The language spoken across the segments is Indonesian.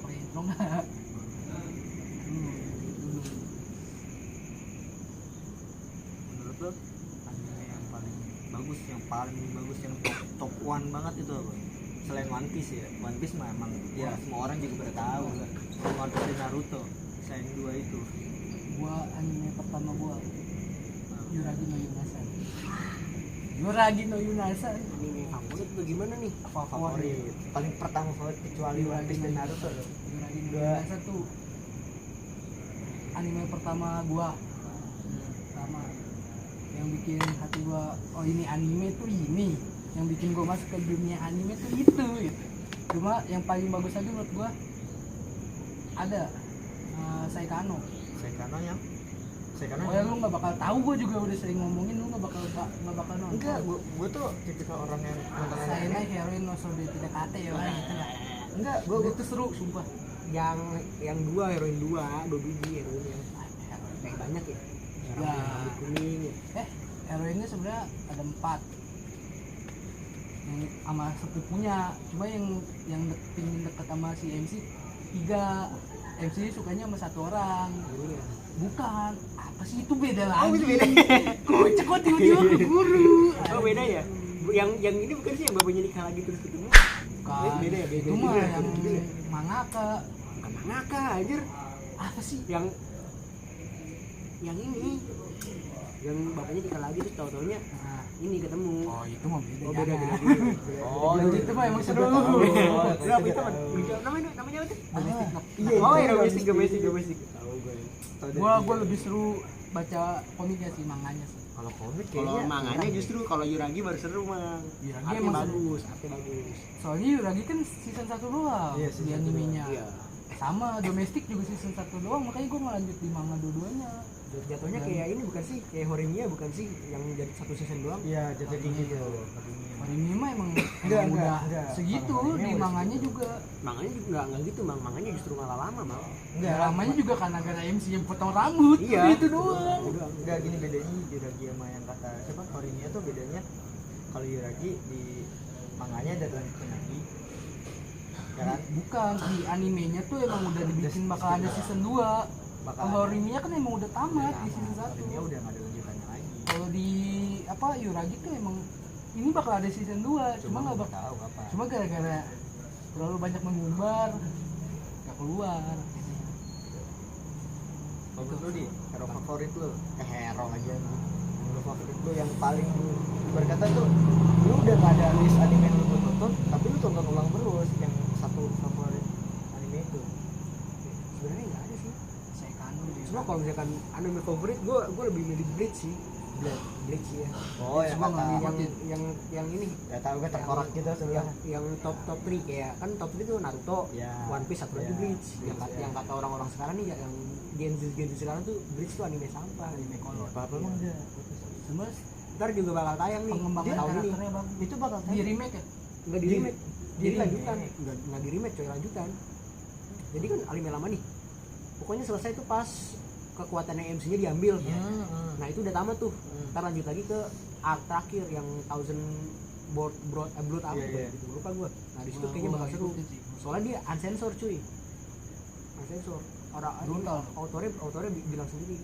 retro nggak? Menurut lo anime yang paling bagus yang top one banget itu apa? Selain One Piece ya, One Piece mah emang ya semua orang juga pada tahu lah. One Piece dan Naruto, selain dua itu. Gua anime pertama gua Yuragi no Yunasan. Yuragi no Yunasan. Anime favorit tuh gimana nih? Favorit. Paling pertama favorit kecuali One Piece dan Naruto loh. Yuragi no Yunasan tuh anime pertama gua. Pertama yang bikin hati gua, oh ini anime tuh ini. Yang bikin gua masuk ke dunia anime tuh itu gitu. Cuma yang paling bagus aja menurut gua ada Saikano. Saikano Oh ya lu nggak bakal tahu, gue juga udah sering ngomongin, lu nggak bakal nonton. enggak, gua tuh tipikal orang yang nonton Saya anime. naik heroin no sobe tidak kate ya lah gitu lah. Enggak, gua Itu seru sumpah. Yang dua heroin dua biji heroin yang kayak banyak ya. Ya. Rambut kuning ya. Heroinnya sebenarnya ada 4 yang sama sepupunya, cuma yang pingin deket sama si MC 3. MC sukanya sama 1 orang. Gurunya. Bukan, apa sih itu beda lagi. Oh, itu beda. Kok tiba-tiba ke guru. Oh beda ya. Yang ini bukan sih yang bapaknya nikah lagi terus ketemu. Bukan. Beda ya, beda Itu mah juga. yang Beda ya. mangaka. Bukan mangaka anjir. Apa sih? Yang ini. Yang bapaknya nikah lagi terus tahu-taunya Nah, ini ketemu. oh itu mah beda. Oh beda jangan. beda. Oh, Yang itu mah emang seru. Berapa Itu itu? tahu. Namanya apa tuh? Iya, Oh itu iya domestik. Tahu gue. Gua lebih seru baca komiknya sih, manganya sih. Kalau komik Kalau kayaknya manganya justru kalau Yuragi baru seru mang. Yuragi Artnya emang bagus, artnya bagus. Soalnya Yuragi kan season 1 doang Iya, di season animenya. Iya. Sama domestik juga season 1 doang, makanya gua ngelanjut di manga dua-duanya. Jatuhnya kayak ini bukan sih? Kayak Horimiya bukan sih yang jadi 1 season doang? iya jatuh tinggi tuh. Anime mah emang Enggak, udah enggak. segitu, Kalau anime di udah manganya segitu. juga. Manganya juga enggak gitu, Mang. Manganya justru malah lama, Mang. Enggak, Lamanya juga karena gara MC yang potong rambut. Iya. Itu doang. Enggak gini bedanya Yuragi sama yang kata siapa Horimiya tuh bedanya kalau Yuragi di manganya ada lanjutin lagi. Ya kan? Bukan, di animenya tuh emang udah dibikin bakal ada season 2. Bakal Kalau Horimiya kan emang udah tamat di season 1. Horimiya udah enggak ada lanjutannya lagi. Kalau di Yuragi tuh emang ini bakal ada season 2, cuma nggak bakal. tahu apa. Cuma gara-gara terlalu banyak mengumbar nggak keluar. Menurut lu di hero favorit lu, hero aja nih. Hero favorit lu yang paling berkata tuh, lu udah gak ada list anime yang lu mau tonton, tapi lu tonton ulang terus yang satu favorit anime itu. Sebenarnya enggak ada sih. Saya kan Cuma kalau misalkan anime favorit gue lebih milih Bleach sih. Bleach ya. Oh, yang Cuma kata nggak Yang ini ya tahu gue terkorak gitu sebelah. yang top 3 kayak kan top 3 itu Naruto, Ya. One Piece, satu lagi Ya. Bleach. Bleach, ya. Yang kata orang-orang sekarang nih yang Gen Z sekarang tuh Bleach tuh anime sampah, anime kolot. Apa emang ada? cuma Ntar juga bakal tayang nih. pengembangan tahun ini. karakternya bagus. Itu bakal Di remake ya? Enggak di remake. Di Jadi remake. lanjutan. Enggak di remake coy, lanjutan. Jadi kan anime lama nih. Pokoknya selesai tuh pas kekuatannya MC-nya diambil. Nah, itu udah tamat tuh. Ntar lanjut lagi ke arc terakhir yang Thousand Blood apa Iya, iya. gitu. Lupa gua. Nah, di situ kayaknya bakal seru. Soalnya dia unsensor cuy. Unsensor. Orang Brutal. autornya bilang sendiri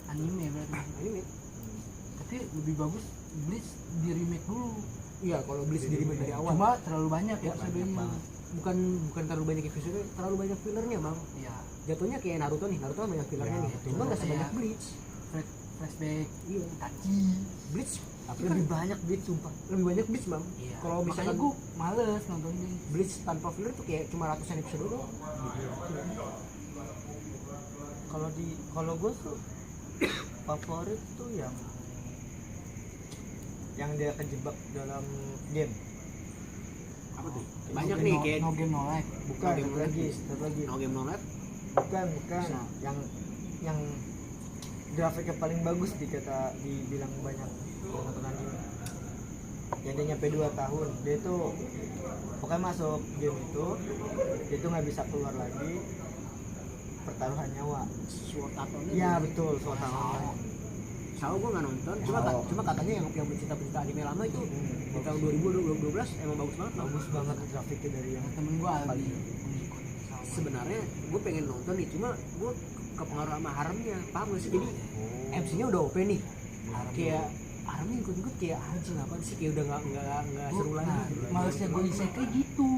Anime berarti. anime. Tapi lebih bagus Bleach di remake dulu. Iya, kalau Bleach di remake dari awal. Cuma terlalu banyak ya Banyak episodenya. banget. Bukan terlalu banyak episode, terlalu banyak fillernya, Bang. Iya. Jatuhnya kayak Naruto nih, Naruto kan banyak fillernya Ya, nih. betul. Cuma nggak sebanyak Kayak- Bleach. Flashback, Iya. Itachi. Bleach Tapi lebih banyak duit sumpah. lebih banyak Bleach, Bang. Iya. Kalau Makanya misalkan gue males nontonnya. Bleach tanpa filler tuh kayak cuma ratusan episode doang. Kalau gue tuh favorit tuh yang dia kejebak dalam game. Apa tuh? No Banyak Game nih No- kayak No Game No Life. Bukan, No Game satu No lagi, Life. satu lagi. No Game No Life. Bukan. Bisa. Yang grafiknya paling bagus dibilang banyak yang nonton anime. Yang dia nyampe 2 tahun, dia tuh pokoknya masuk game itu, dia tuh nggak bisa keluar lagi. Pertaruhan nyawa. Sword Art Online. Iya betul, Sword Art Online. Sao gue nggak nonton, cuma katanya yang pencinta anime lama itu di tahun 2012 emang bagus banget. Bagus banget grafiknya dari yang temen gue Aldi paling. pengikut sama. Sebenarnya gue pengen nonton nih, cuma gue kepengaruh sama haremnya, paham gak sih? Jadi MC-nya udah OP nih, kayak haremnya ikut-ikut kayak anjing apa sih, kayak udah nggak seru lagi. Nah, malesnya gue isekai gitu,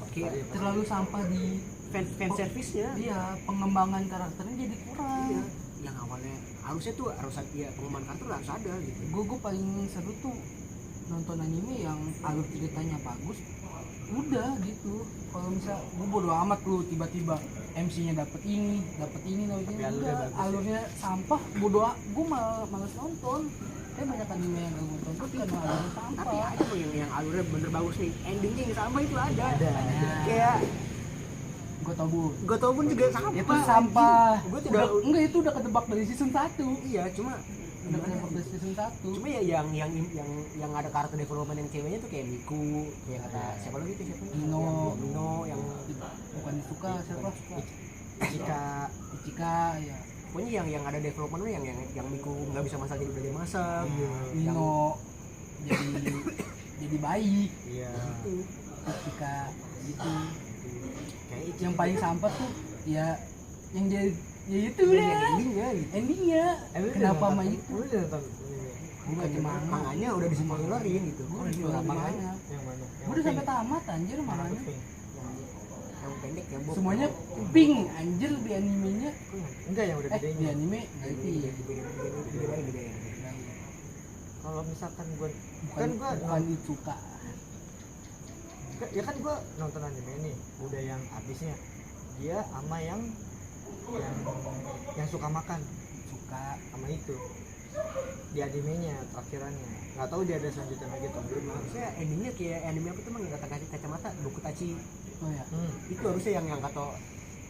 Kayak terlalu sampah di fan service-nya. dia, pengembangan karakternya jadi kurang. Iya, yang awalnya harusnya tuh harus ya pengembangan karakter harus ada gitu. Gue paling seru tuh nonton anime yang alur ceritanya bagus, udah gitu. Kalau misal gue bodo amat lu tiba-tiba MC-nya dapet ini Tapi alurnya udah bagus, alurnya sampah, gue malas nonton. Banyak anime yang gue tonton karena alurnya sampah. Tapi ada loh yang alurnya bener bagus nih, endingnya yang sama itu ada. Nah, Kayak gue tau pun juga sampah. itu sampah. Gue tidak Enggak, itu udah ketebak dari season 1. iya, cuma Udah ketebak dari season 1. cuma ya yang ada karakter development yang ceweknya tuh kayak Miku, kayak kata siapa lagi tuh, siapa? Nino yang Bukan disuka siapa? Ichika ya. pokoknya yang ada developmentnya yang Miku nggak bisa masak jadi udah dia masak. Nino jadi baik iya Itu ketika gitu. kayak itu Yang paling sampah tuh ya yang dia ya itu yang deh endingnya gitu. endingnya. Kenapa mah itu? lu udah nonton Bukan cuma manganya udah dispoilerin gitu. Gue udah jual manganya. yang mana? Gue udah sampai tamat anjir Yang manganya. pink. Yang pendek yang bob. Semuanya pink anjir di animenya. Enggak yang udah Di gedenya. anime enggak itu. Gede. Kalau misalkan gua Bukan Izuka. ya kan gua nonton anime nih, udah yang artisnya dia sama yang suka makan Suka sama itu di animenya terakhirannya, nggak tahu dia ada selanjutnya lagi atau belum. Harusnya endingnya kayak anime apa tuh mang, yang kata kacamata Bokutachi oh ya. itu harusnya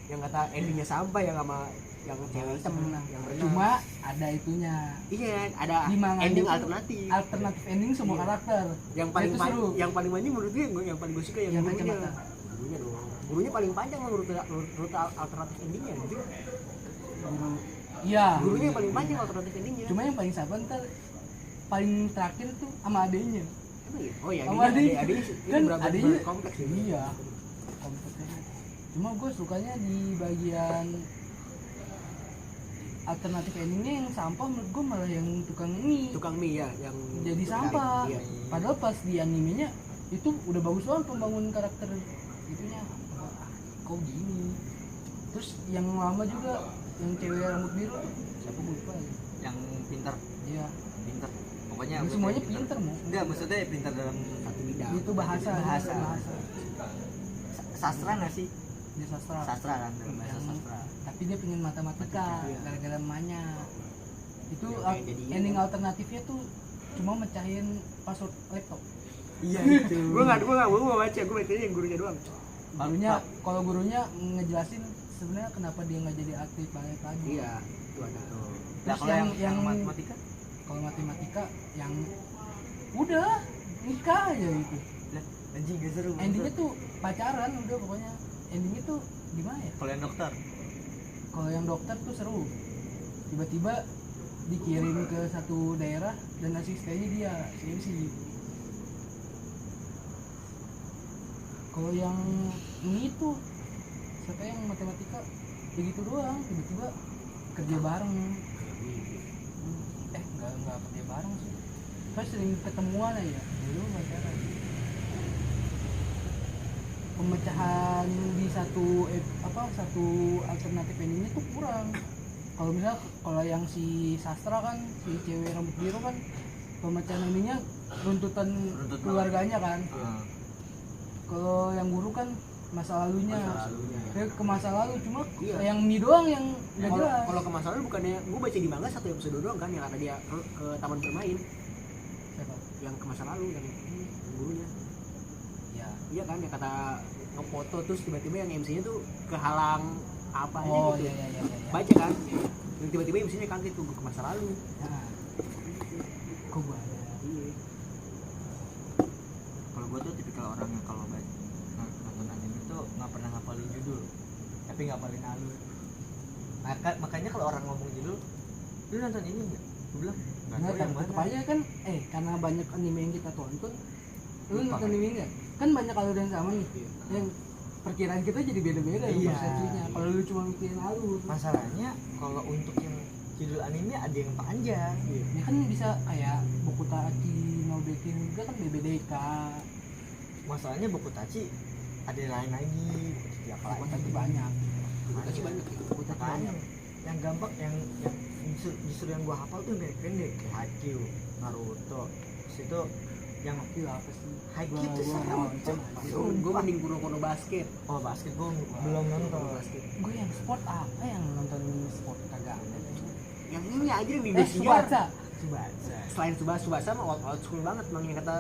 yang kata endingnya sampai yang sama yang cewek hitam yang berenang. Cuma ada itunya. Iya, ada Di manganya ending tuh alternatif ending semua Iya. karakter. yang paling Itu seru. yang paling banyak menurut gue yang paling gue suka yang Yang gurunya kacamata. gurunya paling panjang menurut alternatif endingnya gitu. Iya. Gurunya yang paling panjang alternatif endingnya. Cuma yang paling sabar ntar paling terakhir tuh sama adenya. Emang ya? Oh ya, Sama adenya. adanya Kan berapa adenya kompleks ya? Iya. Kompleksnya. Cuma gue sukanya di bagian alternatif endingnya yang sampah, menurut gue malah yang tukang mie Tukang mie ya yang jadi sampah. Iya. Padahal pas di animenya itu udah bagus banget pembangunan karakter itunya. Kok gini. Terus yang lama juga yang cewek rambut biru tuh siapa gue lupa ya. Yang pintar Iya. pokoknya Ini semuanya pinter mau. enggak, maksudnya pintar dalam Satu bidang. Itu bahasa. sastra nggak sih? Dia sastra. Sastra kan, dalam bahasa Yang- sastra. Tapi dia pengen matematika Iya. gara-gara emaknya. Itu Ya, pengen jadi ending alternatifnya tuh cuma mecahin password laptop. Iya itu. Gue nggak baca, gue baca yang gurunya doang. Kalau gurunya ngejelasin sebenarnya kenapa dia nggak jadi aktif balik lagi. Iya, itu ada. Nah, Terus kalau yang yang matematika kalau matematika yang udah nikah aja gitu. lah anjing gak seru. Endingnya tuh pacaran udah pokoknya. Endingnya tuh gimana ya? kalau yang dokter Kalau yang dokter tuh seru. Tiba-tiba dikirim ke satu daerah dan asistennya dia CMC. Kalau yang ini tuh siapa yang matematika begitu doang, tiba-tiba kerja bareng. Enggak kerja bareng sih. Pas sering ketemuan aja dulu pacaran. Pemecahan di satu alternatif endingnya tuh kurang. Kalau misal kalau yang si sastra kan si cewek rambut biru kan pemecahan endingnya runtutan Runtut keluarganya kan. Kalau yang guru kan masa lalunya. Dia ke masa lalu cuma Iya. yang mie doang yang nggak Kalau jelas. kalau ke masa lalu bukannya gue baca di manga satu episode doang kan yang kata dia ke taman bermain Siapa? yang ke masa lalu yang gurunya. Ya. Iya kan yang kata ngefoto terus tiba-tiba yang MC-nya tuh kehalang apa aja Oh gitu. iya. Baca kan. Yang tiba-tiba MC-nya kaget tuh ke masa lalu. Nah. Kok gua ada. Iya. kalau gue tuh tipikal orang yang kalau nonton anime tuh nggak pernah ngapalin judul tapi ngapalin alur. Makanya kalau orang ngomong judul lu nonton ini nggak, Gue bilang nggak Nggak, tahu yang tetep mana. aja kan karena banyak anime yang kita tonton, lu Lupa nonton kan? anime nggak? Kan banyak alur yang sama nih, yang perkiraan kita jadi beda-beda Iya. persepsinya. Kalau lu cuma mikirin alur, Masalahnya kalau untuk yang judul anime ada yang panjang. ya kan bisa kayak Bokutachi no Beki juga kan BBDK. Masalahnya Bokutachi ada yang lain lagi. Bokutachi apa lagi? Bokutachi banyak. Bokutachi banyak ya. Bokutachi Makanya banyak. yang gampang yang justru yang gua hafal tuh yang pendek-pendek kayak Haikyuu, Naruto. Terus itu yang Gila apa sih? Haikyuu tuh Gua serem, nonton Cok. aja. Gue mending Kuroko no Basket. Oh basket gua belum nonton. Basket. Gue yang sport apa yang nonton sport kagak ada. Yang ini aja yang di Eh, Tsubasa. Tsubasa. Selain Tsubasa mah old school banget, mang yang kata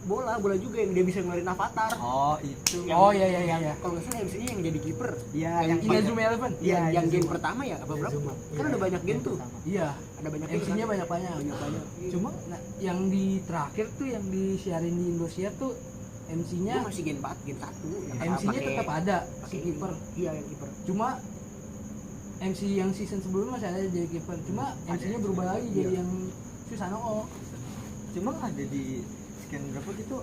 bola juga yang dia bisa ngeluarin avatar. Oh itu. Oh iya iya iya. Kalau nggak salah MC-nya yang jadi kiper. Iya yang Inazuma Eleven. Iya, yang Inazuma. game pertama ya apa berapa? Inazuma. Kan ada banyak game tuh. Iya. Ada banyak game. MC-nya kan? banyak-banyak. banyak. Cuma Nah, yang di terakhir tuh yang disiarin di Indosiar tuh MC-nya Gue masih game 4, game 1 yang MC-nya pakai- tetap ada si pakai kiper. Iya, yang kiper. Cuma MC yang season sebelumnya masih ada jadi kiper. Cuma MC-nya berubah lagi Iya. jadi yang Susanoo. cuma ada di scan berapa gitu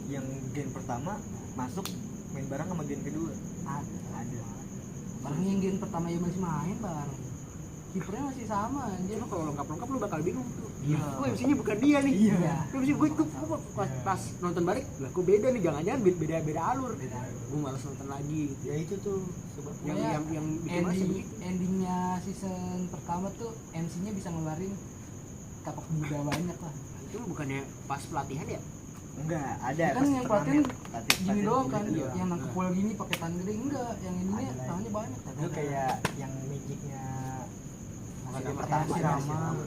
yang game pertama masuk main bareng sama game kedua. Ada. Barang yang game pertama ya masih main bareng. Kipernya masih sama anjir. Lu kalau lengkap-lengkap lu bakal bingung tuh. Iya. Gue MC-nya bukan dia nih. Iya. Gue pas nonton balik, lah gue beda nih, jangan-jangan beda alur. Beda. Gue malas nonton lagi gitu. Ya itu tuh sebabnya. Yang bikin masa begitu. endingnya season pertama tuh MC-nya bisa ngeluarin tapak muda banyak lah. Itu bukannya pas pelatihan ya? Enggak, ada Kan pas yang turnamen. pelatihan gini doang kan, Iya. yang nangkep bola gini pakai tangan gede enggak, yang ininya Ada lagi. tangannya banyak. Itu kayak yang magicnya Bukan game yang pertama Hashirama. Hashirama.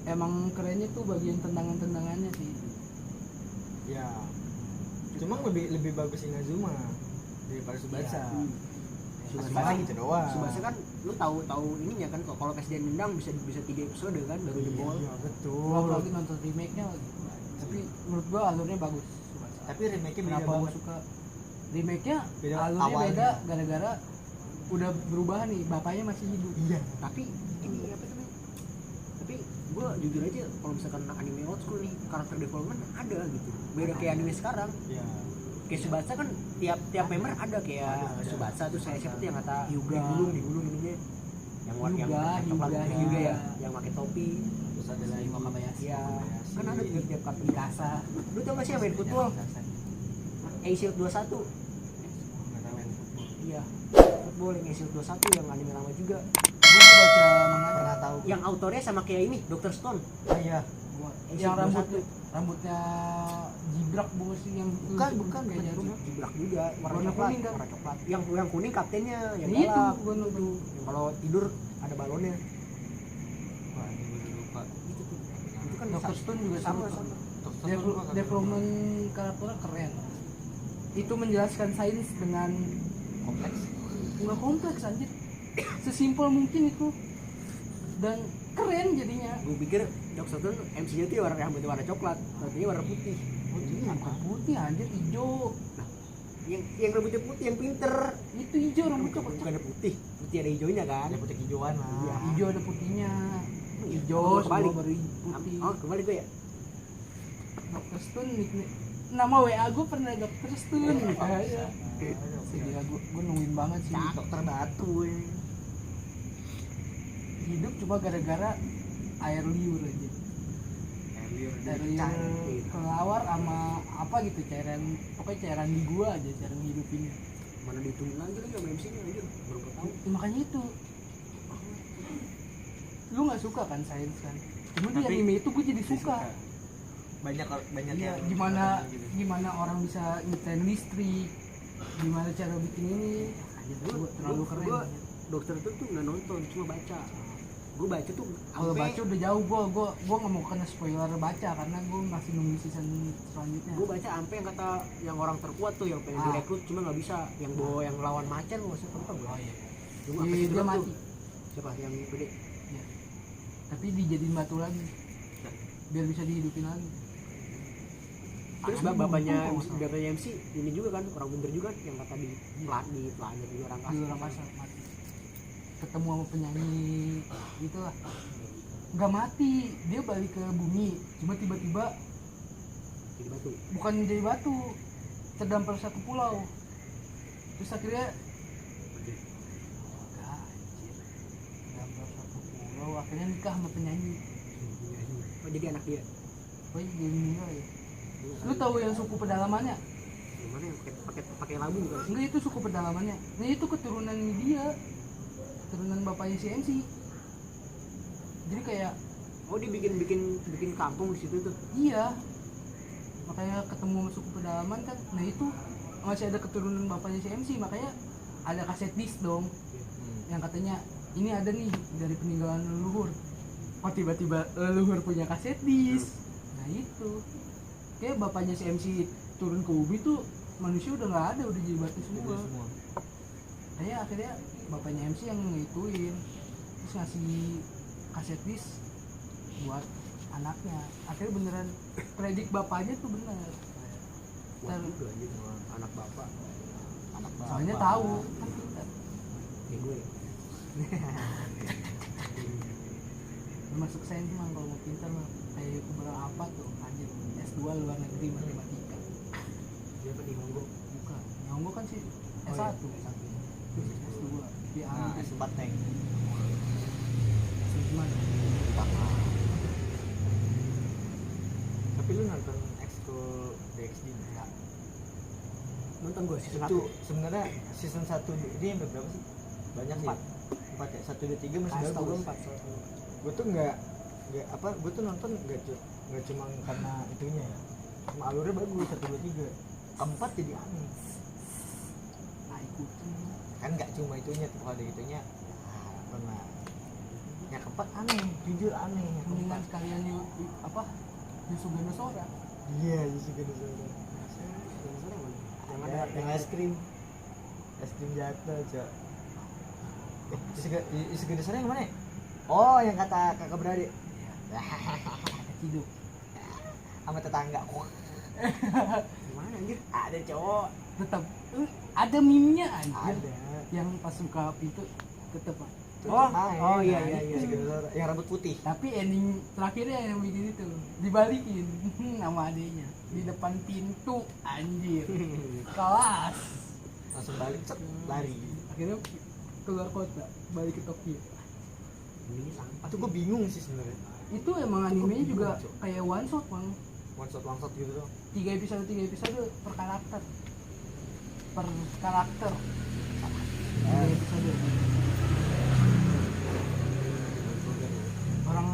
Emang kerennya tuh bagian tendangan-tendangannya sih. Ya. Cuma lebih bagus Inazuma daripada Tsubasa. Tsubasa gitu doang. Tsubasa kan lu tahu ininya kan, kalau Presiden Nendang bisa 3 episode kan baru jebol. Iya, betul. Gua apalagi nonton remake-nya lagi. Tapi menurut gua alurnya bagus. Tapi remake-nya beda Kenapa gua banget. suka remake-nya? Beda Alurnya awalnya. beda gara-gara udah berubah nih, bapaknya masih hidup. Iya. Tapi ini apa namanya? Tapi gue jujur aja kalau misalkan anime old school nih, karakter development ada gitu. Beda kayak anime sekarang. Iya. Kayak Tsubasa kan tiap member ada kayak Ada. Tsubasa tuh saya siapa tuh yang kata Hyuga. digulung ininya. Yang Hyuga, coklat Hyuga. Hyuga ya, yang pakai topi. Terus ada lagi Wakabayashi. Iya. Kan ada tuh tiap kartu Mikasa. Lu tau gak sih yang main football? A-Shield 21. Nggak tahu main football. Iya. Football yang A-Shield 21 yang anime lama juga. Gua tuh baca manga Pernah tahu. Yang autornya sama kayak ini, Dr. Stone. Ah, iya. gua Isi yang 21. rambutnya jibrak bunga sih yang Bukan kayak jarum. jibrak juga, warna Warna coklat, kuning kan? warna coklat. Yang kuning kaptennya, yang Itu galak. gua nonton. Yang kalau tidur ada balonnya. Wah, ini gue udah lupa. Itu tuh. Itu kan Dr. Stone juga sama seru. sama. Development karakternya keren. Itu menjelaskan sains dengan kompleks. nggak kompleks anjir. Sesimpel mungkin itu. Dan keren jadinya. Gue pikir Dr. Stone MC-nya tuh rambutnya warna coklat, rambutnya warna putih. Bukan putih anjir, hijau. Yang rambutnya putih yang pinter. Itu hijau rambutnya kok. Bukan putih ada hijaunya kan. Ada putih hijauan lah. Iya. Hijau ada putihnya. Hijau Oh, semua kebalik. baru putih. Oh, kembali gue ya. Dr. Stone nama WA gue pernah Dr. Stone. Iya. Gila gue nungguin banget sih. Dokter Batu. Hidup cuma gara-gara air liur aja. Air liur kelawar sama apa gitu, cairan, pokoknya cairan di gua aja, cairan hidupin. Mana ditulis lagi sama MC-nya anjir. Baru gue tahu. Makanya itu. Lu nggak suka kan sains kan? Cuma di Tapi anime itu gue jadi suka. Banyak Iya, yang gimana orang bisa nyiptain listrik, gimana cara bikin ini. Gua terlalu keren. Gue dokter itu tuh nggak nonton, cuma baca. Gue baca tuh Kalau baca udah jauh, gua nggak mau kena spoiler baca karena gua masih nunggu season selanjutnya. gue baca sampai yang kata yang orang terkuat tuh yang pengen direkrut cuma nggak bisa, yang bawa yang lawan macan nggak usah tahu gue. Oh iya. Cuma Iya, dia mati. siapa yang gede? Tapi dijadiin batu lagi. Biar bisa dihidupin lagi. Terus bapaknya MC ini juga kan orang bener juga kan, yang kata di planet di luar Di angkasa. luar angkasa mati. ketemu sama penyanyi itulah, nggak mati, dia balik ke bumi, cuma tiba-tiba Jadi batu. bukan jadi batu, terdampar satu pulau, terus akhirnya enggak, anjir, terdampar satu pulau, akhirnya nikah sama penyanyi. Oh jadi anak dia. Oh iya, dia meninggal ya. Lu tahu yang suku pedalamannya? Yang mana yang pakai labu bukan? Enggak, itu suku pedalamannya. Nah itu keturunan dia, keturunan bapaknya si MC. Jadi kayak Oh dia bikin kampung di situ tuh. iya, makanya ketemu sama suku pedalaman kan. Nah itu masih ada keturunan bapaknya si MC, makanya ada kaset disc dong, yang katanya ini ada nih dari peninggalan leluhur. Oh tiba-tiba leluhur punya kaset disc. Nah itu kayak bapaknya si MC turun ke bumi tuh manusia udah nggak ada, udah jadi batu semua. Kayak akhirnya bapaknya MC yang ngituin, terus ngasih kaset disc buat anaknya. Akhirnya beneran predik bapaknya tuh bener. Wah juga anjir, anak bapak. Soalnya tahu kan kita. Ya gue. Lu masuk sains mah kalau mau pintar mah kayak youtuber apa tuh anjir, S2 luar negeri matematika. Dia apa di Hongkong? Bukan, Nyonggo kan sih Oh, S1, iya. S2 di Nah, Amerika. S4 tank. Gimana? Tapi lu nonton Ekskul DxD enggak? Nonton gue season Itu 1. sebenarnya season 1 ini yang berapa sih? Banyak sih. 4 ya, 1 2 3 masih Setahu gue bagus. 4. Gue tuh enggak apa, gue tuh nonton enggak cuma karena itunya ya. Cuma alurnya bagus 1 2 3. Keempat jadi aneh. Nah ikutin. Kan enggak cuma itunya, tuh kalau ada itunya pernah. Yang keempat aneh, jujur aneh. Yang Mendingan keempat. sekalian apa? Yusugano Sora. Iya, Yusuke Dosora. Yang Ada yang es krim jatuh, Cok. Yusuke Dosora yang mana? Oh, yang kata kakak beradik. Ada hidup. Sama tetangga. Gimana anjir? Ada cowok. Tetap ada meme-nya anjir. Ada. Yang pas buka pintu tetep Pak. Oh iya iya iya. Yusuke Dosora yang rambut putih. Tapi ending terakhirnya yang bikin itu dibalikin sama adenya di depan pintu anjir. Kelas. Langsung balik, cek, lari. Akhirnya keluar kota, balik ke Tokyo. Ini sampah. Itu gue bingung sih sebenarnya. Itu emang animenya bingung, juga Cok. kayak one shot bang, One shot gitu dong. 3 episode per karakter, tiga episode. Orang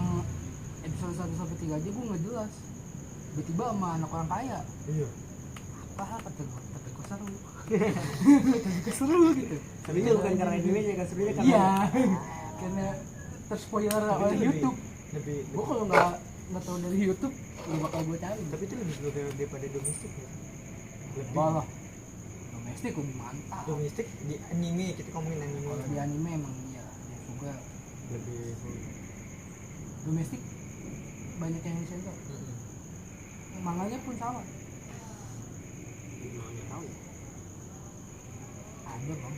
episode 1 sampai 3 aja gue nggak jelas, tiba-tiba sama anak orang kaya. Iya. Apa kata gue seru. Kata seru gitu. Sebenarnya bukan karena animenya kan, sebenarnya karena Iya. Karena terspoiler Tapi oleh itu YouTube. lebih Gue kalau nggak tahu dari YouTube, gak bakal gue cari. tapi itu lebih seru daripada domestik ya. Lebih Balah. Domestik lebih mantap. domestik di anime, kita ngomongin anime. Kalau di anime emang ya juga Lebih domestik banyak yang disensor. Manganya pun sama. Gimana tahu ya. Ada bang.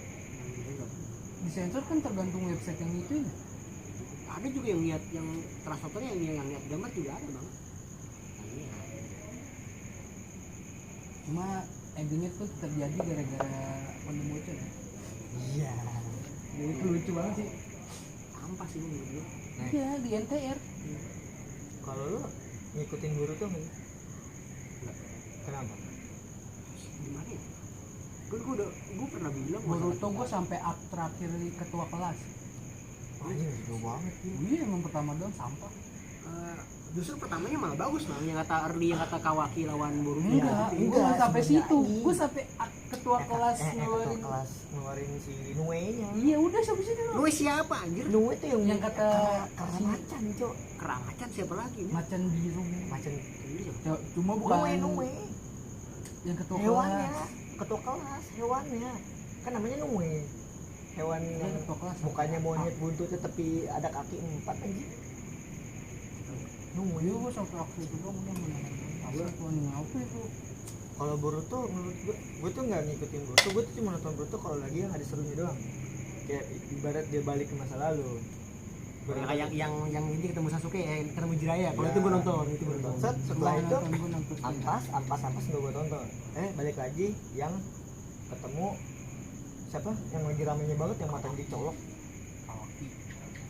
Disensor kan tergantung website yang itu ya. Ada juga yang lihat yang translatornya yang lihat gambar juga ada bang. Nah, iya. Cuma endingnya tuh terjadi gara-gara kondom bocor ya. iya. Jadi itu lucu banget sih. Sampah sih menurut gue. Nah, Iya di NTR. kalau lu ngikutin Boruto nggak? Kenapa? Gimana ya? Gue pernah bilang Boruto gue sampai ak terakhir di ketua kelas. Anjing jauh banget ya. Iya emang pertama doang sampah. Justru pertamanya malah bagus bang, yang kata early yang kata Kawaki lawan Boruto. Enggak, Gitu. gue nggak sampai sebenarnya situ. ini. Gue sampai ketua kelas ketua ngeluarin. kelas ngeluarin si Nue-nya. Iya udah sampai situ doang. Lu siapa anjir? Nue tuh Yang kata karena si- macan, Cok. Keramacan siapa lagi? Macan biru. Macan Cuma bukan Nue. yang ketua Hewannya, kelas. ketua kelas, hewannya. Kan namanya Nue. Hewan Iya, yang ketua kelas. mukanya monyet buntutnya tapi ada kaki 4 anjing. Iya gue sampai waktu itu doang udah menang. Apa nih apa itu? Kalau Boruto menurut gue tuh nggak ngikutin Boruto, gue tuh cuma nonton Boruto kalau lagi yang ada serunya doang. kayak ibarat dia balik ke masa lalu. Kayak yang ini ketemu Sasuke, ketemu Jiraiya. Kalau Ya. itu gue nonton, itu gue nonton. Set, setelah itu Gua nonton. ampas gue tonton. Balik lagi yang ketemu siapa yang lagi ramenya banget yang matanya dicolok.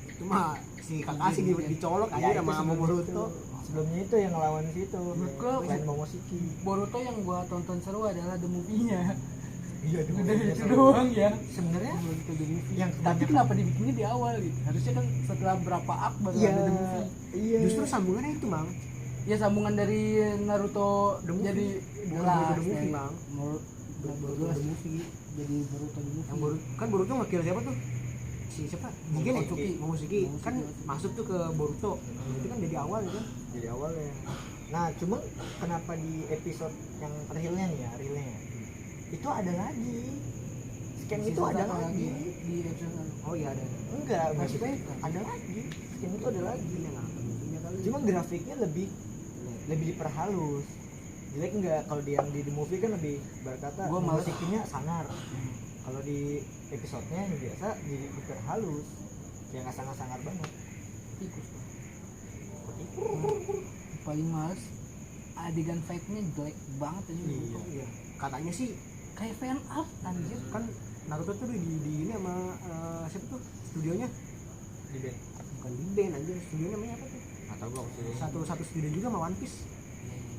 Itu mah si Kakashi dicolok aja Ya, sama itu sebelum Boruto. itu. Sebelumnya itu yang ngelawan situ. Menurut gua, Lain Momoshiki. Boruto yang gua tonton seru adalah the movie-nya. Iya, Udah itu doang ya. Sebenarnya Boruto the movie. yang Tapi kebanyakan kenapa dibikinnya di awal gitu? Harusnya kan setelah berapa arc baru iya, ada the movie. iya. Justru sambungannya itu, Bang. Ya sambungan dari Naruto The movie. jadi Bukan jelas. Boruto the movie, Bang. Boruto the movie jadi Boruto the movie. Yang Boruto nge-kill siapa tuh? Si siapa? Jigen ya? Momoshiki. Momoshiki. Kan masuk tuh ke Boruto. Itu kan dari awal kan. Jadi awalnya. Nah, cuman kenapa di episode yang realnya nih ya, realnya ya, itu ada lagi. Scan itu ada lagi. Di episode Oh iya ada. Enggak, maksudnya Flashback. ada lagi. Scan itu ada lagi. Ini nggak nonton movie-nya kali. Cuma grafiknya lebih diperhalus. Jelek enggak kalau di yang di the movie kan lebih berkata Gua malas. musiknya sangar. Kalau di episodenya yang biasa jadi diperhalus. Kayak nggak sangar-sangar banget. tikus tuh. Paling males adegan fight-nya jelek banget aja. Iya. Iya. Katanya sih Kayak fan art anjir. kan Naruto tuh di ini sama siapa tuh studionya? Di band. Bukan di band anjir, studionya namanya apa tuh? Atau gua maksudnya. Satu studio juga sama One Piece.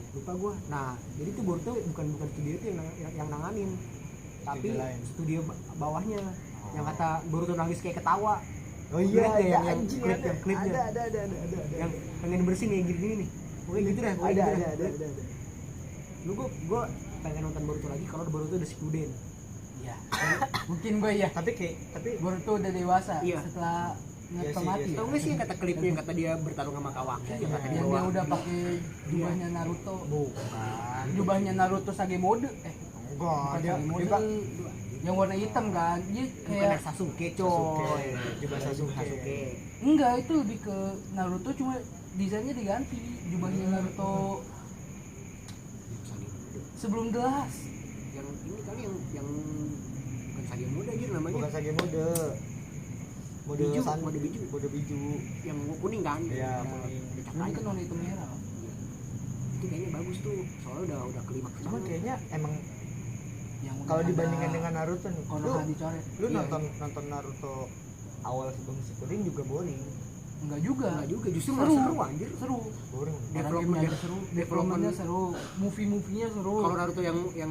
Lupa gua. Nah, jadi tuh Boruto bukan studio itu yang nanganin. Tapi Studio lain. studio bawahnya yang kata Boruto nangis kayak ketawa. Oh Lihat iya, deh ada yang anjing klip- ada. yang klipnya. Ada. Yang pengen bersih nih gini nih. Pokoknya gitu dah, pokoknya gitu dah. ada. Lu gua pengen nonton Boruto lagi kalau Boruto udah Shippuden. Iya. Mungkin gue ya. Tapi Boruto udah dewasa Iya. setelah Iya Naruto sih, mati. iya sih. Tahu nggak sih yang kata klipnya yang kata dia bertarung sama Kawaki yang kata dia Yang dia bawa udah pakai jubahnya Naruto. bukan Jubahnya Naruto Sage mode. enggak Bukan dia Sage mode. dia Yang warna hitam kan. Dia bukan kayak Sasuke Sasuke. coy. Jubah Sasuke. enggak, itu lebih ke Naruto cuma desainnya diganti. Jubahnya Naruto sebelum jelas. Yang ini kali yang bukan Sage Mode aja namanya. Bukan Sage mode. Mode Biju, san, mode biju. Mode biju. Yang kuning kan? Iya, Nah, kuning. ada Ini cakrannya. kan warna hitam merah. Itu kayaknya bagus tuh. Soalnya udah klimaks Cuma banget. kayaknya emang Yang kalau udah dibandingkan ada dengan Naruto nih, Konoha dicoret. lu Iya. nonton Naruto awal sebelum Shippuden juga boring. Enggak juga. Enggak juga, justru Seru. malah seru anjir. Seru. Boring. Developmentnya seru, developmentnya seru, movie-movie-nya seru. Kalau Naruto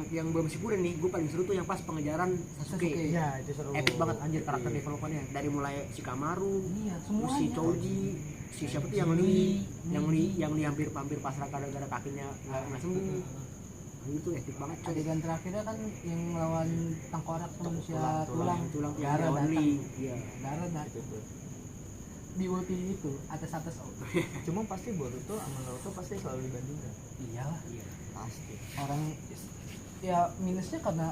yang belum Shippuden nih, gue paling seru tuh yang pas pengejaran Sasuke. Sasuke. Iya, itu seru. Epic banget anjir karakter Iya. developmentnya. Dari mulai si Kamaru, Iya, terus semuanya. si Choji, si siapa tuh yang Lee hampir pasrah gara-gara kakinya nggak sembuh. Itu epic banget coy. Adegan terakhirnya kan yang lawan tengkorak manusia Tulang. tulang. yang Dara lawan datang. Lee. Iya. Dara datang. Itu tuh. Di ulti itu atas oh. Cuma pasti Boruto sama Naruto pasti selalu dibandingkan. Iyalah, Iya. Pasti. orang ya minusnya karena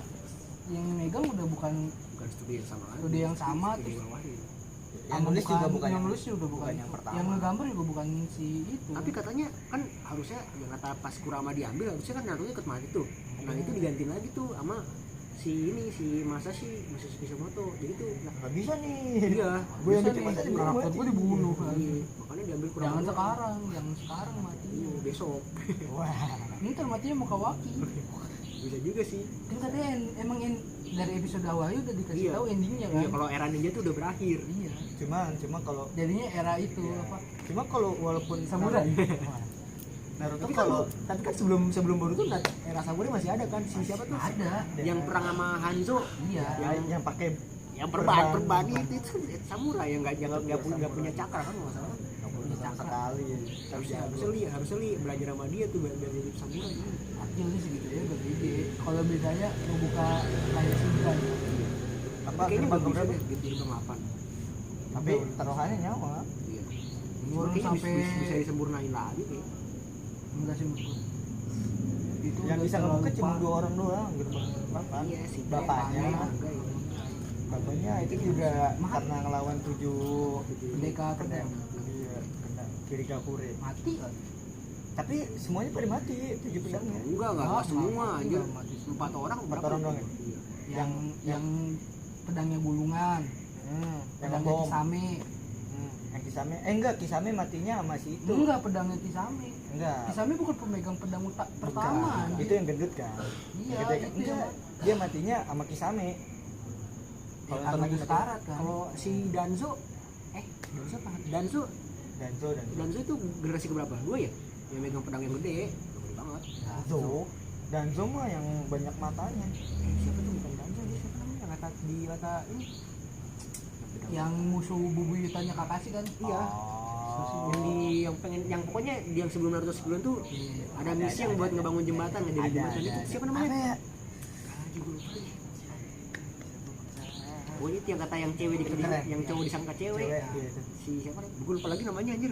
yang megang udah bukan Bukan studio yang sama lagi. Studio yang sama, Studio terus- bawahnya. Yang nulis juga bukan yang nulis juga bukan yang pertama. yang ngegambar juga bukan si itu. Tapi katanya kan harusnya yang kata pas Kurama diambil harusnya kan Naruto ikut mati tuh. Nah itu digantiin lagi tuh sama si Masashi Kishimoto. Jadi tuh Nggak bisa nih. iya. Gue yang Bisa bikin nih, masa karakter gue dibunuh kan. Iya, makanya diambil Kurama. Jangan doang. sekarang mati. Iya, besok. Wah. Ini matinya mau Kawaki. Bisa juga sih. Kan katanya emang dari episode awalnya udah dikasih Iya. tahu endingnya kan. Iya, kalau era ninja tuh udah berakhir. Iya. Cuma kalau Jadinya era itu Iya. apa? cuma kalau walaupun Samurai. Naruto Tapi kalau kan sebelum Boruto era samurai masih ada kan si siapa tuh? Ada. Yang perang sama Hanzo, Iya. yang pakai yang perban itu samurai yang nggak punya cakra kan nggak salah. nggak punya sama sekali. Harusnya li belajar sama dia tuh biar jadi samurai. Akhirnya segitu ya udah gede. Kalau bedanya ngebuka kayak Shinkai. Apa Kayaknya gerbang bagus berapa? deh di gerbang 8. Tapi taruhannya nyawa. Iya. Baru Kayaknya sampai- bisa disempurnain lagi kayak. Enggak sih menurut gua. Itu Yang udah bisa terlalu ngebuka cuma parah. 2 orang doang gerbang berapa? Iya sih. Bapaknya. Enggak ya. Bapaknya itu juga karena ngelawan 7 Pendekar kena pedang. iya, kena Kirigakure. Mati lagi. Tapi semuanya pada mati 7 pedangnya. Enggak semua anjir. Enggak mati. 4 orang 4 orang doang ya? Iya. Yang pedangnya gulungan. yang pedangnya bom. Kisame. Yang Kisame enggak, Kisame matinya sama si itu. Enggak, pedangnya Kisame. Enggak. Kisame bukan pemegang pedang pertama. Bukan. Itu yang gendut kan. Iya, Yang gede kan? itu Enggak, yang dia matinya sama Kisame. Kalau nonton lagi mati. sekarat kan. Kalau si Danzo Danzo apa? Danzo Danzo. Danzo itu generasi keberapa? 2 ya? Yang megang pedang yang gede banget. Danzo mah yang banyak matanya. Siapa tuh bukan Danzo, dia siapa namanya? Yang kata di kata ini. Yang musuh bubuyutannya Kakashi kan. Iya. Oh. Yang pokoknya yang sebelum Naruto sebelum tuh ada misi yang buat ngebangun jembatan, ngejadi jembatan itu. Siapa namanya? Apa ya? Oh itu yang kata yang cewek Keren. yang cowok disangka cewek. Cewek gitu. Si siapa nih? Gue lupa lagi namanya anjir.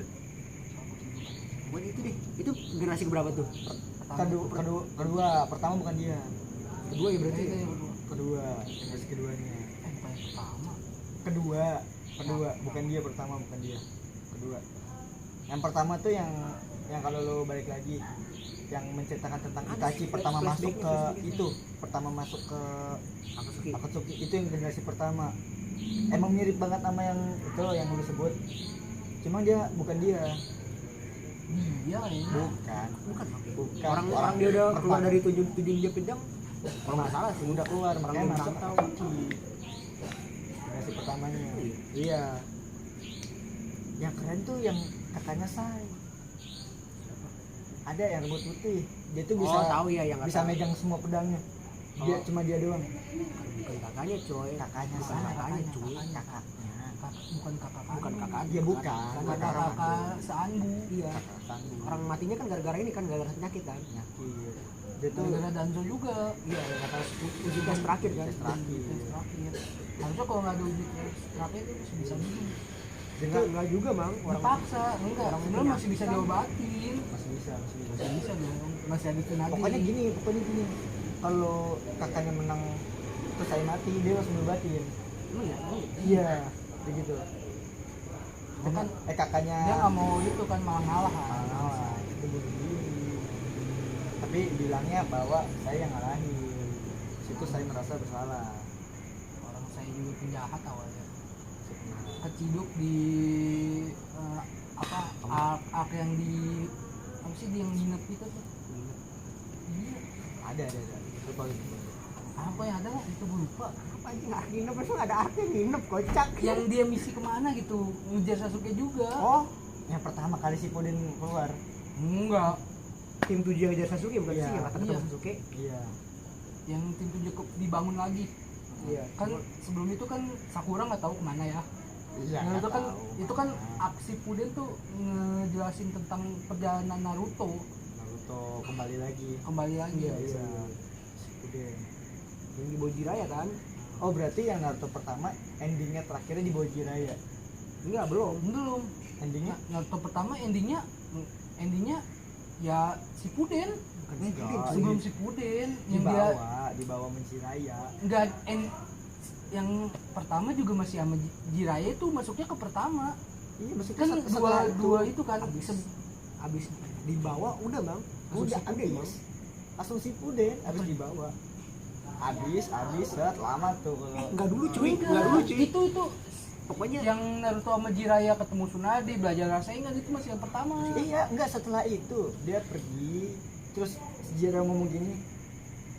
Pokoknya itu deh. Itu generasi keberapa tuh? Kedua, pertama bukan dia. Kedua ya berarti. Itu yang kedua. Kedua, generasi keduanya. Bukan yang pertama. Kedua, bukan dia pertama, bukan dia. Kedua. Yang pertama tuh yang kalau lo balik lagi yang menceritakan tentang Itachi pertama masuk ke itu, pertama masuk ke Akatsuki itu yang generasi pertama. Emang mirip banget sama yang itu yang lu sebut. Cuma dia bukan dia. Dia kayaknya. Bukan. Bukan. Orang dia udah keluar dari tujuan dia pedang. Kalau nggak salah sih udah keluar orang makanya yang masuk tahu. Akatsuki. Generasi pertamanya. Iya. Yang keren tuh yang kakaknya Sai. Ada yang rambut putih. Dia tuh bisa tahu ya yang bisa megang semua pedangnya. Dia cuma dia doang. bukan kakaknya coy. Kakaknya Bukan Sai. kakaknya cuy. Kakaknya. Bukan kakak Bukan kakaknya. Dia bukan. kakak seanggu. Iya. Kakak Sanggu. Orang matinya kan gara-gara ini kan gara-gara penyakit kan. Penyakit. Dia tuh Gara-gara Danzo juga. Iya, yang kata uji tes terakhir kan. tes terakhir. Tes terakhir. Harusnya kalau nggak ada uji tes terakhir itu masih bisa minum. Itu enggak juga, Bang. Orang Dipaksa, enggak. orang Sebenarnya punya masih bisa pikiran. diobatin. masih bisa. Masih bisa dong. Masih ada tenaga. Pokoknya gini. Kalau kakaknya menang terus saya mati, dia harus diobatin. Emang ya? Iya, begitu. Kan Kakaknya dia nggak mau itu kan malah ngalah. ngalah, itu bunuh diri. Tapi bilangnya bahwa saya yang ngalahin. Situ saya merasa bersalah. Orang saya juga penjahat awalnya. Keciduk di arc yang di apa sih yang nginep itu tuh. Iya. Ada. Lupa gitu. Apa yang ada lah itu gue lupa. Apa aja nggak nginep, emang ada arti nginep kocak. Yang dia misi kemana gitu ngejar Sasuke juga. Oh, yang pertama kali si Puden keluar. Enggak. Tim 7 yang ngejar Sasuke bukan Iya, sih yang kata iya. Sasuke. Iya. Yang tim 7 dibangun lagi. Iya. Kan sebelum itu kan Sakura nggak tahu kemana ya. Iya. Nah, nggak tahu. itu kan aksi Puden tuh ngejelasin tentang perjalanan Naruto Naruto kembali lagi. Iya. Si Puden. Yang di Bojiraya kan? Oh, berarti yang Naruto pertama endingnya terakhirnya di Bojiraya. Enggak, belum. Belum. Endingnya Naruto pertama endingnya ya si Puden. Bukan Enggak. Sasuke. Sebelum si Puden yang dia dibawa Menjiraya. enggak yang pertama juga masih sama Jiraiya itu masuknya ke pertama. Iya, maksudnya Kan setelah dua itu kan Abis dibawa udah, Bang. udah Sasuke, Bang. habis. Langsung si Puden habis dibawa. Habis set lama tuh kalau Enggak dulu cuy, enggak dulu cuy. Itu Pokoknya yang Naruto sama Jiraiya ketemu Tsunade belajar Rasengan itu masih yang pertama. iya, enggak setelah itu dia pergi terus Jiraiya ngomong gini,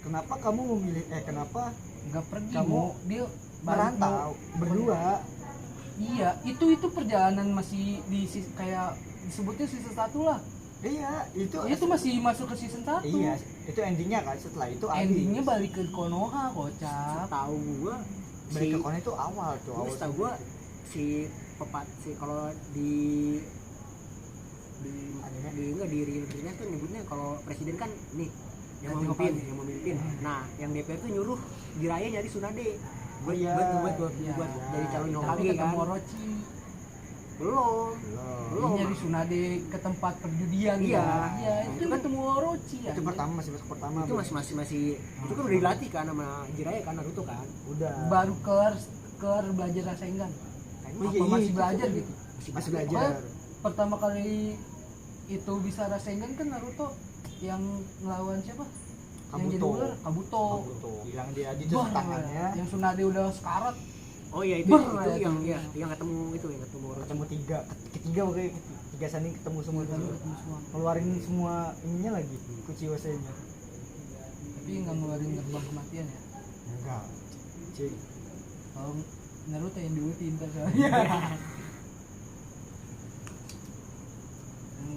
kenapa kamu memilih kenapa Enggak pergi, Kamu dia merantau berdua. Iya, itu perjalanan masih kayak disebutnya season 1 lah. Iya, Itu masih masuk ke season 1. iya, itu endingnya kan. Setelah itu Endingnya balik ke Konoha, kocak. tahu gua balik ke Konoha itu awal tuh. Terus tahu gua si kalau di enggak di realnya tuh nyebutnya kalau presiden kan nih yang memimpin. Nah, yang DPR tuh nyuruh Jiraiya nyari Tsunade. Buat jadi calon Tapi Hokage kan. ketemu Orochi. Belum. Dia nyari Tsunade ke tempat perjudian. Iya. Iya, itu kan ketemu Orochi ya. Itu pertama masih pertama. Itu masih itu kan udah dilatih kan sama Jiraiya kan Naruto kan. Udah. Baru kelar belajar Rasengan. Kayaknya Apa masih belajar gitu? Masih belajar. Pertama kali itu bisa Rasengan kan Naruto yang ngelawan siapa? Yang jadi Kabuto. ular Kabuto. Hilang dia ditusuk tangannya. Yang Tsunade udah sekarat. Oh iya itu Ber, yang ya. yang ketemu itu yang ketemu ketemu ketiga makanya tiga sanding ketemu semua Ketemu tuh. semua. Ngeluarin semua ininya lagi kuciwasenya. Tapi nggak ngeluarin gerbang kematian ya. Enggak. Cik. Kalau Naruto yang diulti ntar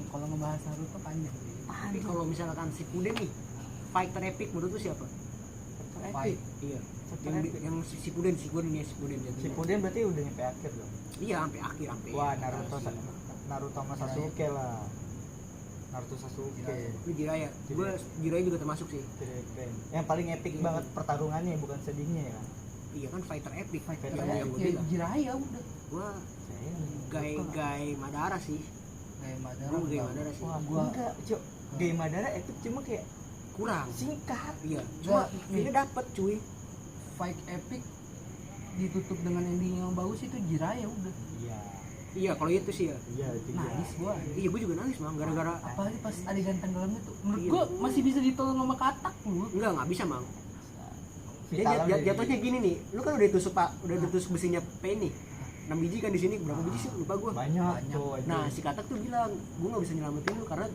kalau ngebahas Naruto panjang sih. Tapi kalau misalkan Shippuden nih, fighter epic menurut lu siapa? Fight. Iya. Fighter Yang epic. yang Shippuden ya Shippuden jatuhnya. Shippuden berarti udah nyampe akhir dong. Iya sampai akhir sampai. Wah, Naruto sama Sasuke lah. Naruto Sasuke. Itu Jiraiya. Gue Jiraiya juga termasuk sih. Keren. Yang paling epic banget pertarungannya bukan sedihnya ya. Iya kan fighter epic. Fighter yang gue Ya, bilang. Jiraiya udah. Gua Saya Gai Madara sih. Kayak Madara. Gua Gai enggak. Madara sih. Wah, gua enggak, Cuk. Game Madara epic cuma kayak Kurang. singkat. Iya. Cuma Enggak, feelnya dapet cuy. fight epic ditutup dengan ending yang bagus itu Jiraiya udah. Iya. Iya kalau itu sih ya. Iya, itu dia. Nangis gua. Iya gue juga nangis mang gara-gara Apalagi pas adegan tenggelamnya tuh. Menurut Iya. gua masih bisa ditolong sama katak lu. nggak bisa mang. Dia Vitalan dari- jatuhnya gini nih. Lu kan udah ditusuk pak, udah ditusuk besinya Penny. 6 biji kan di sini, berapa biji sih lupa gua. banyak tuh itu. Nah si katak tuh bilang, gua nggak bisa nyelamatin lu karena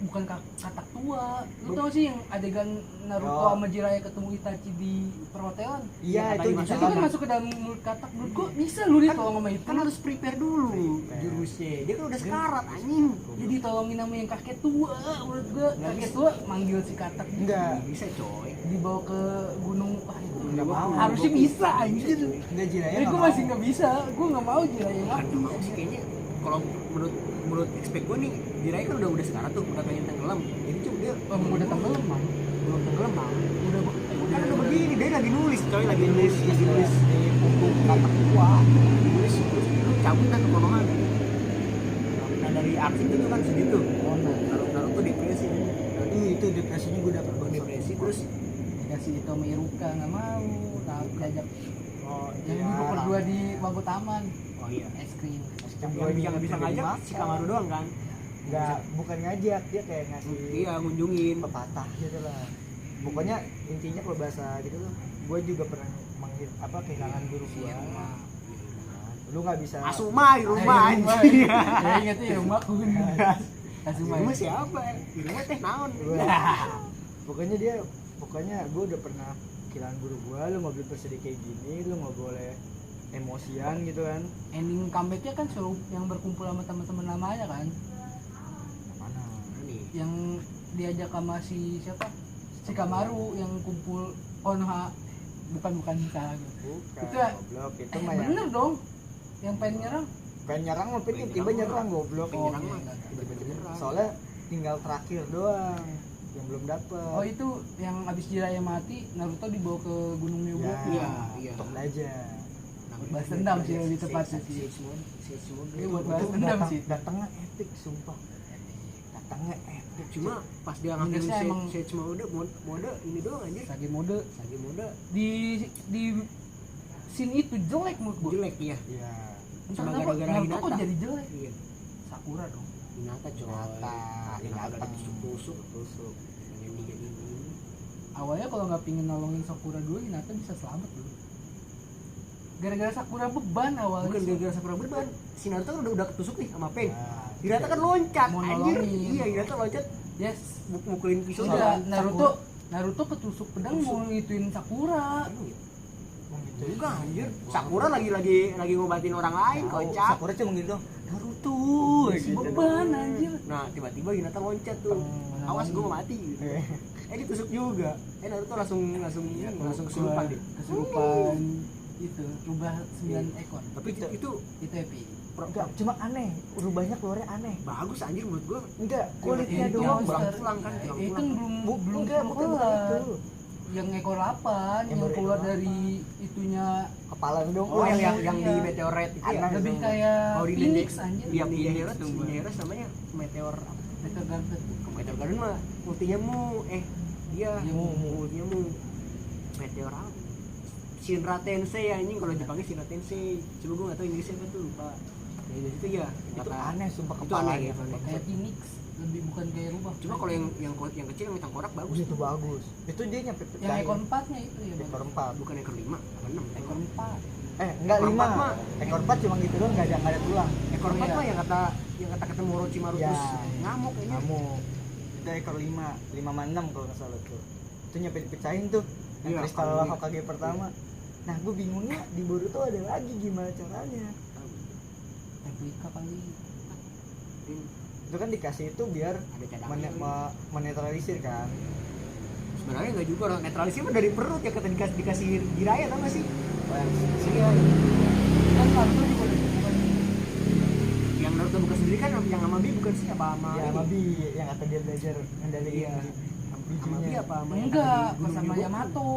Bukan katak tua. Lu tau sih yang adegan Naruto Oh. sama Jiraiya ketemu Itachi di perhotelan? Iya, Iya, itu tadi bisa Itu masalah. kan masuk ke dalam mulut katak. Menurut gua bisa lu ditolong sama itu. kan harus prepare dulu Prepare. jurusnya. Dia kan udah sekarat anjing. Jadi tolongin sama yang kakek tua. Menurut gua kakek tua manggil si katak. Enggak. Nggak bisa coy. Dibawa ke gunung. Wah, itu Nggak mau. harusnya bisa anjir. Enggak Jiraiya. Tapi nggak gua mau. masih nggak bisa. Gua nggak mau Jiraiya Kan mati. nggak mau sih kayaknya. Kalau menurut expect gua nih, Jiraiya kan udah sekarat tuh, udah pengen tenggelam. Jadi cuma dia Udah tenggelam man. belum tenggelam mang. Udah Kan udah begini, dia lagi nulis coy, lagi nulis di punggung katak tua. nulis terus lu cabut kan ke Konoha. Nah dari arti itu kan segitu. Naruto depresi. Itu depresinya gue dapet banget. Depresi terus dikasih itu sama Iruka nggak mau. Tapi diajak Oh, yang duduk berdua di bangku taman oh iya. es krim. Yang bisa ngajak si Kamaru doang kan. Enggak, bukan ngajak, dia kayak ngasih Iya, ngunjungin. pepatah gitu lah. Pokoknya intinya kalau bahasa gitu loh, gue juga pernah kehilangan guru gue. Lu nggak bisa. Asuma di rumah Rumah. anjing. Ya ingetnya ya rumah kun. Asuma. Rumah siapa? Di rumah teh naon. Pokoknya gue udah pernah kehilangan guru gue. Lu nggak boleh bersedih kayak gini, lu nggak boleh emosian gitu kan. Ending comebacknya kan suruh yang berkumpul sama teman-teman lamanya kan, Mana? yang diajak sama si siapa, si Kamaru yang kumpul Konoha, bukan salah gue. Bukan. Itu ya. Goblok itu mah ya. Bener dong, yang pengen nyerang. Pengen nyerang mah tiba nyerang goblok. Pengen nyerang mah. enggak. Tiba-tiba nyerang. Soalnya tinggal terakhir doang yang belum dapet. Oh itu yang abis Jiraiya mati, Naruto dibawa ke Gunung Myobo. Iya, iya. Untuk belajar. Balas dendam sih lebih tepatnya sih. Iya, buat balas Itu dendam sih. datangnya epic sumpah. Datangnya epic. Cuma pas dia ngambil Minusnya emang- Sage mode ini doang anjir. Sage mode Sage mode di scene itu jelek menurut gue. jelek ya. Iya. Entah Cuma kenapa gara-gara Naruto kok Hinata. jadi jelek. Iya. Sakura dong. Hinata coy. Hinata ada tusuk-tusuk. tusuk. Pengen diginiin ini. Awalnya kalau nggak pingin nolongin Sakura dulu, Hinata bisa selamat dulu. Gara-gara Sakura beban awalnya. Bukan gara-gara Sakura beban. Si Naruto kan udah ketusuk nih sama Pain. Nah, Hinata kan loncat Mau anjir. nolongin. Iya, Hinata loncat Yes. mukulin pisau Udah dan Naruto ketusuk pedang mau ngituin Sakura. gitu. Enggak anjir. Sakura lagi ngobatin orang lain kocak. Sakura cuma gitu. Naruto. Si beban anjir. Nah, tiba-tiba Hinata loncat tuh. Awas gua mau mati. Ditusuk juga. Naruto langsung kesurupan deh. Kesurupan itu rubah 9 ekor. Tapi itu Itu epic. Enggak, cuma aneh. Rubahnya keluarnya aneh. bagus anjir menurut gua. Enggak, kulitnya Itu doang. pulang monster. pulang kan, pulang Itu kan pulang. belum Enggak, bukan kelar. itu. Yang ekor 8 Yang yang baru keluar ekor dari itunya Kepala dong. Oh, yang iya. di meteorite itu ya. Anak lebih dong. kayak Oh, di Phoenix Dendek. anjir. Iya, Phoenix namanya meteor apa? Meteor Garden. Meteor Garden mah ultinya dia Iya, Mu. ultinya meteor apa? Shinra Tensei anjing, kalau Jepangnya Shinra Tensei. Coba gua enggak tahu Inggrisnya apa tuh, lupa. Ya dari situ ya. Itu kata- aneh sumpah Itu kepalanya. aneh ya, aneh. Kayak Phoenix, lebih bukan kayak rubah. Cuma kalau yang kecil yang tengkorak bagus. Itu bagus. Itu dia nyampe yang ekor 4-nya itu ya, ekor Bang. 4. Bukan ekor 5, apa 6. Ekor 4. Enggak Ekor 5. empat mah. Ekor 4 cuma gitu doang, enggak ada tulang. Ekor 4 Iya. mah yang kata ketemu Orochimaru Ya. terus ngamuk ini. Ngamuk. Itu ekor 5 sama 6 kalau nggak salah tuh. Itu nyampe dipecahin tuh yang Iya, kristal kalau Hokage pertama. Nah, gue bingungnya di Boruto ada lagi gimana caranya. replika kali. Itu kan dikasih itu biar Ada cadangannya. menetralisir kan. Sebenarnya enggak juga, orang netralisir mah dari perut ya kata dikasih Jiraiya tau gak sih? Oh, yang sini ya. Kan Naruto juga udah bukan Yang Naruto bukan sendiri kan yang sama Bi bukan sih apa sama Ya, ini? sama Bi yang kata dia belajar ngendaliin Iya. Sama Bi bijunya. apa sama yang enggak kata di pas Gunung sama Myoboku? Yamato.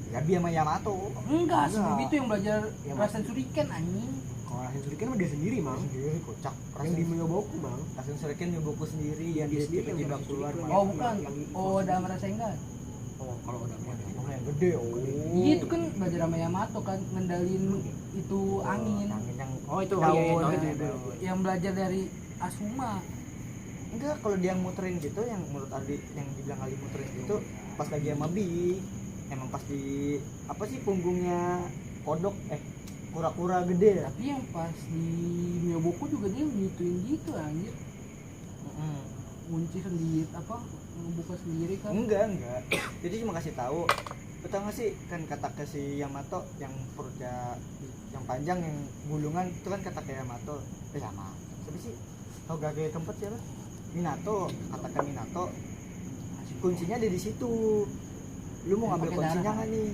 Ya Bi sama Yamato. Enggak, sebelum Enggak. itu yang belajar Yang Rasen Shuriken anjing. Kalau Rasen Shuriken mah dia sendiri, Mang. Sendiri kocak. Yang di Myoboku, Mang. Rasen Shuriken Myoboku sendiri yang Dia dia sendiri yang tiba-tiba Rasen keluar. Shuriken. malah. Oh bukan. yang- Oh udah Rasengan. Oh, kalau udah mah. Oh, yang gede. Oh. Iya itu kan belajar sama Yamato kan ngendalin itu angin. Angin yang Oh, itu daun, iya, tahu ya, itu. daun. Yang belajar dari Asuma. Enggak, kalau dia muterin gitu yang menurut Aldi yang dibilang Ali muterin itu pas lagi sama Bi emang pas di apa sih punggungnya kodok kura-kura gede ya. Tapi yang pas di Myoboku juga dia gituin gitu anjir. Kunci sendiri apa ngebuka sendiri kan. Enggak. Jadi cuma kasih tahu. Betul nggak sih kan kata ke si Yamato yang perutnya yang panjang yang gulungan itu kan kata ke Yamato. Yamato. Tapi sih tau gak kayak tempat siapa? Minato, katakan Minato. Kuncinya ada di situ. Lu mau ngambil Pakai kuncinya darah. nggak nih?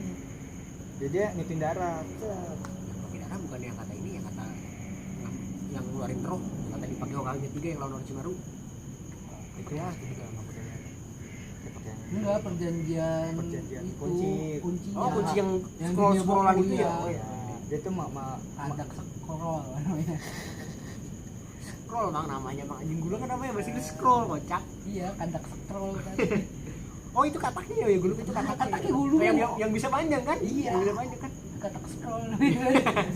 Jadi dia ngitin darah. Pakai darah bukan yang kata ini, yang kata yang ngeluarin roh, yang kata dipakai Hokage 3 yang lawan Orochimaru. Itu ya, itu juga nggak pakai. Dia pakai yang Enggak perjanjian, Perjanjian itu kunci. kuncinya. Oh, kunci yang Yang scrollan di itu Myoboku, ya. iya. Oh ya. dia tuh Kadak scroll namanya. Scroll Bang namanya, Bang. Anjing gula kan namanya bahasa Inggris scroll, kocak. Iya, kadak scroll kan. Oh, itu kataknya ya, gue lupa itu kataknya. Kataknya gue lupa. Yang bisa panjang kan? Iya. Yang bisa panjang kan? Kadak scroll namanya.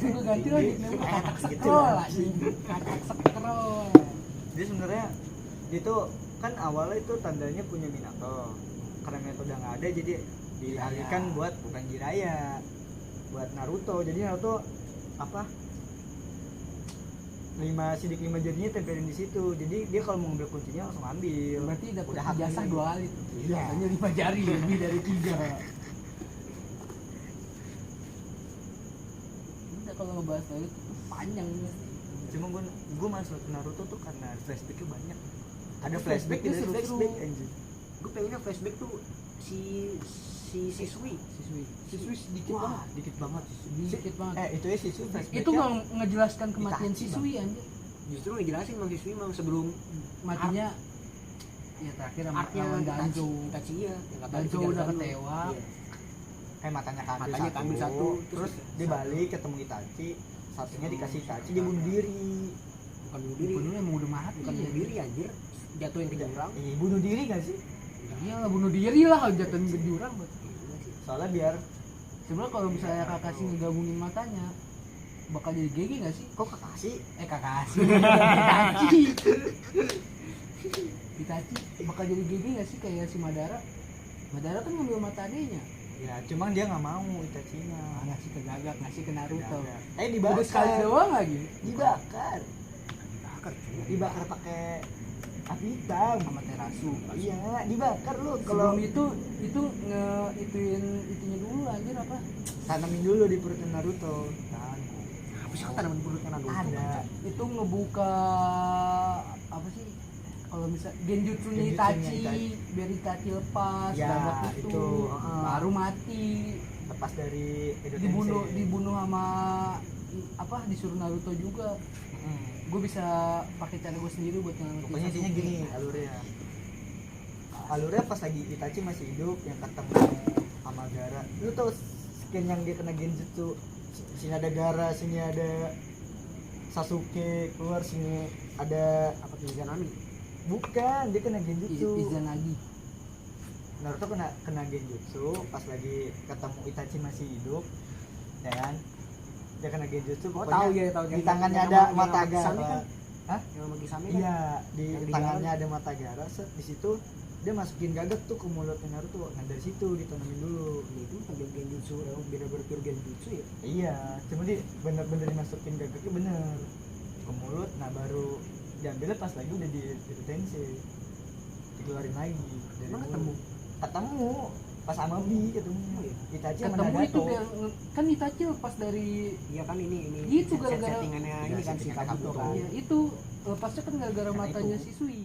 Gue ganti lagi namanya kadak scroll anjing. Kadak scroll. dia sebenarnya dia tuh kan awalnya itu tandanya punya Minato karena Minato udah nggak ada jadi dialihkan buat bukan Jiraiya buat Naruto. Jadi Naruto apa 5 jadinya tempelin di situ. Jadi dia kalau mau ngambil kuncinya langsung ambil. Berarti dapat Udah hak ijazah sendiri. 2 alit. Iya. Biasanya 5 jari lebih dari 3. Udah kalau ngebahas Naruto tuh panjang nih. Cuma gue masuk ke Naruto tuh karena flashbacknya banyak. Ada Tapi flashback flashbacknya dari seru. flashback anjing. Gue pengennya flashback tuh si Siswi. Siswi sedikit Wah, banget. dikit banget. Sedikit banget. Itu ya siswi flashback. Itu nggak ngejelaskan kematian Itachi, siswi anjir. Justru ngejelasin Bang Siswi Bang sebelum Matinya ya terakhir sama artnya lawan Danzo. Itachi ya, yang kata Danzo dikejar udah Danzo. ketewa. Iya. Matanya Matanya keambil satu, terus dia balik ketemu Itachi, satunya dikasih Itachi dia bunuh diri. Bukan bunuh diri, Bunuhnya emang udah mati. bukan bunuh diri anjir. Jatuhin ke jurang. Bunuh diri gak sih? Iya lah bunuh diri lah kalau jatuhin ke jurang. Iya sih. Soalnya biar Sebenarnya kalau misalnya Kakashi ngegabungin matanya bakal jadi GG gak sih? kok Kakashi Kakashi. Itachi. Itachi bakal jadi GG gak sih kayak si Madara? Madara kan ngambil mata adenya. ya cuman dia nggak mau Itachinya. Ngasih ke Gagak, ngasih ke Naruto. Dibakar. Udah sekali doang lagi. Dibakar. Dibakar. Dibakar pakai api hitam. Sama Terasu. Iya, dibakar lu Sebelum kalau itu itunya dulu anjir apa? tanamin dulu di perut Naruto. Apa sih kata nama perutnya Naruto? Ada. Itu ngebuka apa sih? Kalau misal genjutsunya Genjutsunya Itachi, Itachi. biar Itachi lepas, Ya, gagak itu, baru mati, Lepas dari Edo Tensei. dibunuh sama apa disuruh Naruto juga. Mm. Gue bisa pakai cara gue sendiri buat nyelamatin Pokoknya intinya Sasuke. gini alurnya pas lagi Itachi masih hidup yang ketemu sama Gara. Lu tau skin yang dia kena genjutsu, sini ada Gara, sini ada Sasuke keluar, sini ada Apa tuh Izanami? bukan dia kena genjutsu. Izanagi. Naruto kena genjutsu pas lagi ketemu Itachi masih hidup, ya kan? Dia kena genjutsu. Oh, Pokoknya tahu ya, tahu. di tangannya Yang ada sama- mata yang sama Kisame Gara. kan? Hah? Yang sama Kisame kan? Iya, di Yang di tangannya ada mata Gara. Set, di situ dia masukin gagak tuh ke mulutnya Naruto. Nah dari situ ditanamin dulu. Nah, itu sambil genjutsu emang bener-bener pure genjutsu ya. Iya, cuma dia bener-bener dimasukin gagaknya bener ke mulut. Nah baru diambilnya pas lagi udah di tensei, dikeluarin lagi dari Emang mulut. Ketemu pas sama Bi ketemu. Oh, iya. Itachi sama Ketemu itu Nagato. biar kan Itachi lepas dari Iya kan ini Gitu, gara-gara- settingannya Iya, ini kan si settingannya Kabuto Kabuto. kan. ya itu lepasnya kan gara-gara Karena matanya itu. si Sui.